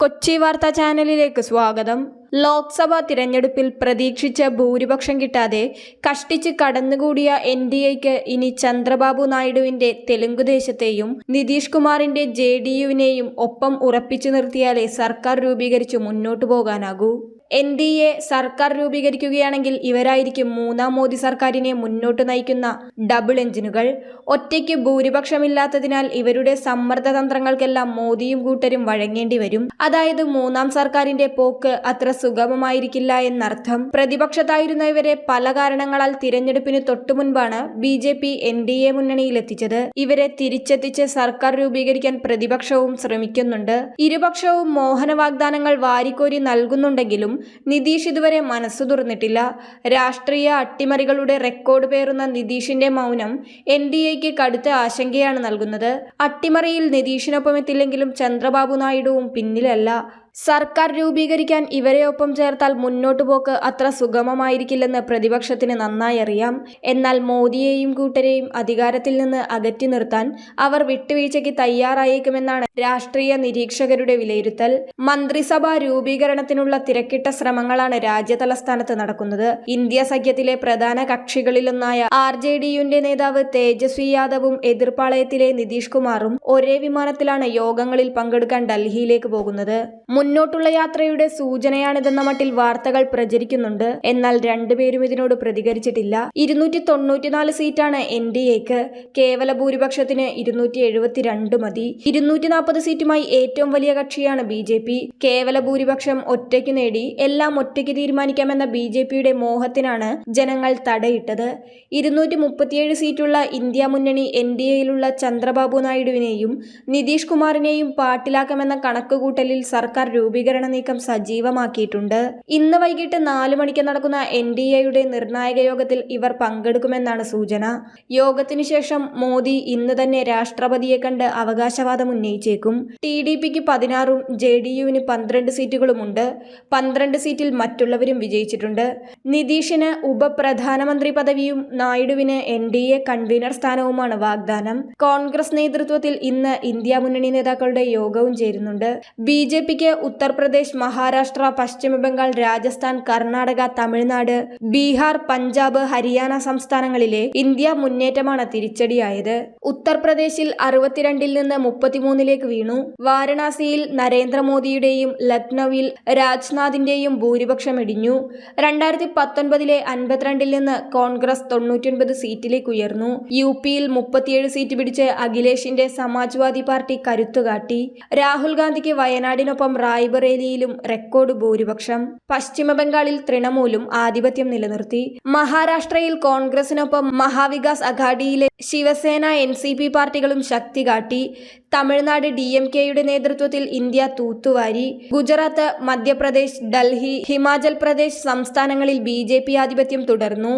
കൊച്ചി വാർത്താ ചാനലിലേക്ക് സ്വാഗതം. ലോക്സഭാ തിരഞ്ഞെടുപ്പിൽ പ്രതീക്ഷിച്ച ഭൂരിപക്ഷം കിട്ടാതെ കഷ്ടിച്ച് കടന്നുകൂടിയ NDAക്ക് ഇനി ചന്ദ്രബാബു നായിഡുവിന്റെ തെലുങ്കുദേശത്തെയും നിതീഷ് കുമാറിന്റെ JDUവിനെയും ഒപ്പം ഉറപ്പിച്ചു നിർത്തിയാലേ സർക്കാർ രൂപീകരിച്ചു മുന്നോട്ടു പോകാനാകൂ. NDA സർക്കാർ രൂപീകരിക്കുകയാണെങ്കിൽ ഇവരായിരിക്കും മൂന്നാം മോദി സർക്കാരിനെ മുന്നോട്ട് നയിക്കുന്ന ഡബിൾ എഞ്ചിനുകൾ. ഒറ്റയ്ക്ക് ഭൂരിപക്ഷമില്ലാത്തതിനാൽ ഇവരുടെ സമ്മർദ്ദ തന്ത്രങ്ങൾക്കെല്ലാം മോദിയും കൂട്ടരും വഴങ്ങേണ്ടി വരും. അതായത് മൂന്നാം സർക്കാരിന്റെ പോക്ക് അത്ര സുഗമമായിരിക്കില്ല എന്നർത്ഥം. പ്രതിപക്ഷത്തായിരുന്ന ഇവരെ പല കാരണങ്ങളാൽ തിരഞ്ഞെടുപ്പിന് തൊട്ടുമുൻപാണ് BJP NDA മുന്നണിയിലെത്തിച്ചത്. ഇവരെ തിരിച്ചെത്തിച്ച് സർക്കാർ രൂപീകരിക്കാൻ പ്രതിപക്ഷവും ശ്രമിക്കുന്നുണ്ട്. ഇരുപക്ഷവും മോഹന വാഗ്ദാനങ്ങൾ വാരിക്കോരി നൽകുന്നുണ്ടെങ്കിലും നിതീഷ് ഇതുവരെ മനസ്സു തുറന്നിട്ടില്ല. രാഷ്ട്രീയ അട്ടിമറികളുടെ റെക്കോർഡ് പേറുന്ന നിതീഷിന്റെ മൗനം NDAക്ക് കടുത്ത ആശങ്കയാണ് നൽകുന്നത്. അട്ടിമറിയിൽ നിതീഷിനൊപ്പം എത്തില്ലെങ്കിലും ചന്ദ്രബാബു നായിഡുവും പിന്നിലല്ല. സർക്കാർ രൂപീകരിക്കാൻ ഇവരെ ഒപ്പം ചേർത്താൽ മുന്നോട്ടു പോക്ക് അത്ര സുഗമമായിരിക്കില്ലെന്ന് പ്രതിപക്ഷത്തിന് നന്നായി അറിയാം. എന്നാൽ മോദിയെയും കൂട്ടരെയും അധികാരത്തിൽ നിന്ന് അകറ്റി നിർത്താൻ അവർ വിട്ടുവീഴ്ചയ്ക്ക് തയ്യാറായേക്കുമെന്നാണ് രാഷ്ട്രീയ നിരീക്ഷകരുടെ വിലയിരുത്തൽ. മന്ത്രിസഭാ രൂപീകരണത്തിനുള്ള തിരക്കിട്ട ശ്രമങ്ങളാണ് രാജ്യതലസ്ഥാനത്ത് നടക്കുന്നത്. ഇന്ത്യ സഖ്യത്തിലെ പ്രധാന കക്ഷികളിലൊന്നായ RJDയുടെ നേതാവ് തേജസ്വി യാദവും എതിർപ്പാളയത്തിലെ നിതീഷ് കുമാറും ഒരേ വിമാനത്തിലാണ് യോഗങ്ങളിൽ പങ്കെടുക്കാൻ ഡൽഹിയിലേക്ക് പോകുന്നത്. മുന്നോട്ടുള്ള യാത്രയുടെ സൂചനയാണിതെന്ന മട്ടിൽ വാർത്തകൾ പ്രചരിക്കുന്നുണ്ട്. എന്നാൽ രണ്ടുപേരും ഇതിനോട് പ്രതികരിച്ചിട്ടില്ല. 294 സീറ്റാണ് NDAക്ക്. കേവല ഭൂരിപക്ഷത്തിന് 272 മതി. 240 സീറ്റുമായി ഏറ്റവും വലിയ കക്ഷിയാണ് BJP. കേവല ഭൂരിപക്ഷം ഒറ്റയ്ക്ക് നേടി എല്ലാം ഒറ്റയ്ക്ക് തീരുമാനിക്കാമെന്ന BJPയുടെ മോഹത്തിനാണ് ജനങ്ങൾ തടയിട്ടത്. 237 സീറ്റുള്ള ഇന്ത്യ മുന്നണി NDAയിലുള്ള ചന്ദ്രബാബു നായിഡുവിനെയും നിതീഷ് കുമാറിനെയും പാട്ടിലാക്കാമെന്ന കണക്കുകൂട്ടലിൽ സർക്കാർ രൂപീകരണ നീക്കം സജീവമാക്കിയിട്ടുണ്ട്. ഇന്ന് വൈകിട്ട് 4 മണിക്ക് നടക്കുന്ന NDAയുടെ നിർണായക യോഗത്തിൽ ഇവർ പങ്കെടുക്കുമെന്നാണ് സൂചന. യോഗത്തിനു ശേഷം മോദി ഇന്ന് തന്നെ രാഷ്ട്രപതിയെ കണ്ട് അവകാശവാദം ഉന്നയിച്ചേക്കും. TDPക്ക് 16ഉം JDUവിന് 12 സീറ്റുകളുമുണ്ട്. 12 സീറ്റിൽ മറ്റുള്ളവരും വിജയിച്ചിട്ടുണ്ട്. നിതീഷിന് ഉപപ്രധാനമന്ത്രി പദവിയും നായിഡുവിന് NDA കൺവീനർ സ്ഥാനവുമാണ് വാഗ്ദാനം. കോൺഗ്രസ് നേതൃത്വത്തിൽ ഇന്ന് ഇന്ത്യ മുന്നണി നേതാക്കളുടെ യോഗവും ചേരുന്നുണ്ട്. BJPക്ക് ഉത്തർപ്രദേശ്, മഹാരാഷ്ട്ര, പശ്ചിമ ബംഗാൾ, രാജസ്ഥാൻ, കർണാടക, തമിഴ്നാട്, ബീഹാർ, പഞ്ചാബ്, ഹരിയാന സംസ്ഥാനങ്ങളിലെ ഇന്ത്യ മുന്നേറ്റമാണ് തിരിച്ചടിയായത്. ഉത്തർപ്രദേശിൽ 62-ൽ നിന്ന് 33-ലേക്ക് വീണു. വാരണാസിയിൽ നരേന്ദ്രമോദിയുടെയും ലക്നൌവിൽ രാജ്നാഥിന്റെയും ഭൂരിപക്ഷം ഇടിഞ്ഞു. 2019-ലെ 52-ൽ നിന്ന് കോൺഗ്രസ് 99 സീറ്റിലേക്ക് ഉയർന്നു. UPയിൽ 37 സീറ്റ് പിടിച്ച് അഖിലേഷിന്റെ സമാജ്വാദി പാർട്ടി കരുത്തുകാട്ടി. രാഹുൽ ഗാന്ധിക്ക് വയനാടിനൊപ്പം റായ്ബറേലിയിലും റെക്കോർഡ് ഭൂരിപക്ഷം. പശ്ചിമ ബംഗാളിൽ തൃണമൂലും ആധിപത്യം നിലനിർത്തി. മഹാരാഷ്ട്രയിൽ കോൺഗ്രസിനൊപ്പം മഹാവികാസ് അഘാഡിയിലെ ശിവസേന NCP പാർട്ടികളും ശക്തി കാട്ടി. തമിഴ്നാട് DMKയുടെ നേതൃത്വത്തിൽ ഇന്ത്യ തൂത്തുവാരി. ഗുജറാത്ത്, മധ്യപ്രദേശ്, ഡൽഹി, ഹിമാചൽ പ്രദേശ് സംസ്ഥാനങ്ങളിൽ BJP ആധിപത്യം തുടർന്നു.